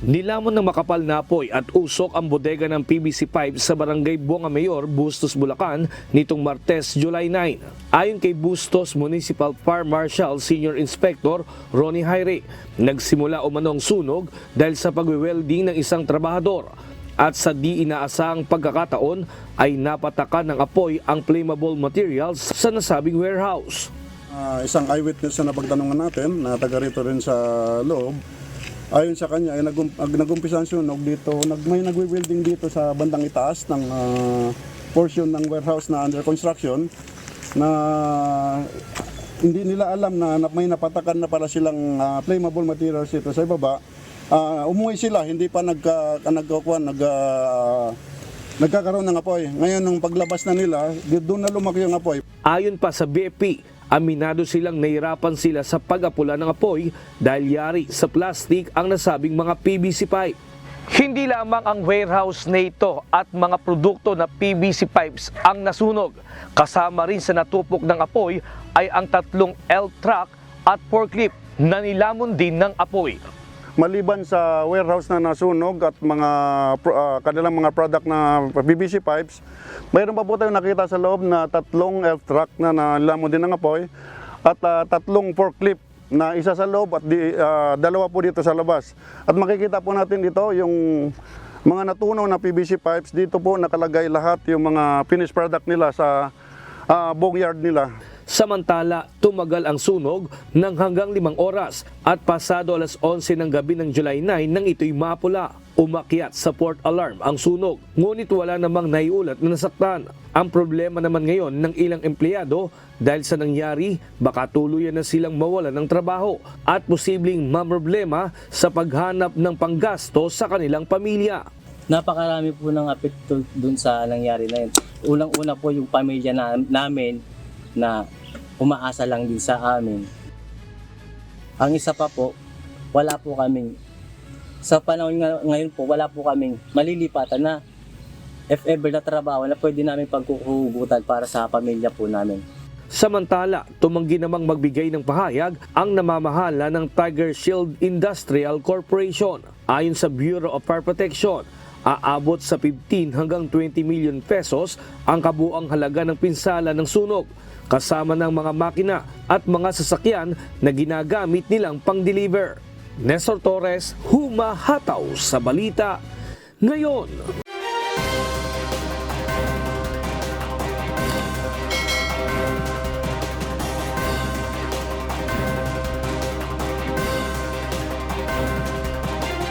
Nilamon ng makapal na apoy at usok ang bodega ng PVC Pipe sa barangay Buanga Mayor, Bustos, Bulacan nitong Martes, July 9. Ayon kay Bustos Municipal Fire Marshal Senior Inspector Ronnie Hayre, nagsimula umano ang sunog dahil sa pagwe-welding ng isang trabahador at sa di inaasahang pagkakataon ay napatakan ng apoy ang flammable materials sa nasabing warehouse. Isang eyewitness na napagtanungan natin na taga rito rin sa loob. Ayon sa kanya, ay nagumpisa ang sunog dito. May nagwe-welding dito sa bandang itaas ng portion ng warehouse na under construction na hindi nila alam na may napatakan na pala silang flammable materials dito sa ibaba. Umuwi sila, hindi pa nagkakaroon ng apoy. Ngayon, nung paglabas na nila, doon na lumaki yung apoy. Ayon pa sa BFP, aminado silang nahirapan sila sa pag-apula ng apoy dahil yari sa plastic ang nasabing mga PVC pipe. Hindi lamang ang warehouse na ito at mga produkto na PVC pipes ang nasunog. Kasama rin sa natupok ng apoy ay ang 3 L-truck at forklift na nilamon din ng apoy. Maliban sa warehouse na nasunog at kanilang mga product na PVC pipes, mayroon pa po tayong nakita sa loob na 3 L-truck na nilamon din ng apoy at 3 forklift na isa sa loob at 2 po dito sa labas. At makikita po natin dito yung mga natunaw na PVC pipes. Dito po nakalagay lahat yung mga finished product nila sa buong yard nila. Samantala, tumagal ang sunog ng hanggang 5 oras at pasado alas 11 ng gabi ng July 9 nang ito'y mapula. Umakyat sa port alarm ang sunog, ngunit wala namang naiulat na nasaktan. Ang problema naman ngayon ng ilang empleyado dahil sa nangyari, baka tuluyan na silang mawalan ng trabaho at posibleng mamroblema sa paghanap ng panggasto sa kanilang pamilya. Napakarami po ng apekto dun sa nangyari na yun. Unang-una po yung pamilya namin na umaasa lang din sa amin. Ang isa pa po, wala po kaming, sa panahon ngayon po, wala po kaming malilipatan na if ever na trabaho na pwede namin pagkukugutan para sa pamilya po namin. Samantala, tumanggi namang magbigay ng pahayag ang namamahala ng Tiger Shield Industrial Corporation. Ayon sa Bureau of Fire Protection, aabot sa 15 hanggang 20 million pesos ang kabuang halaga ng pinsala ng sunog, kasama ng mga makina at mga sasakyan na ginagamit nilang pang-deliver. Nestor Torres, humahataw sa balita ngayon.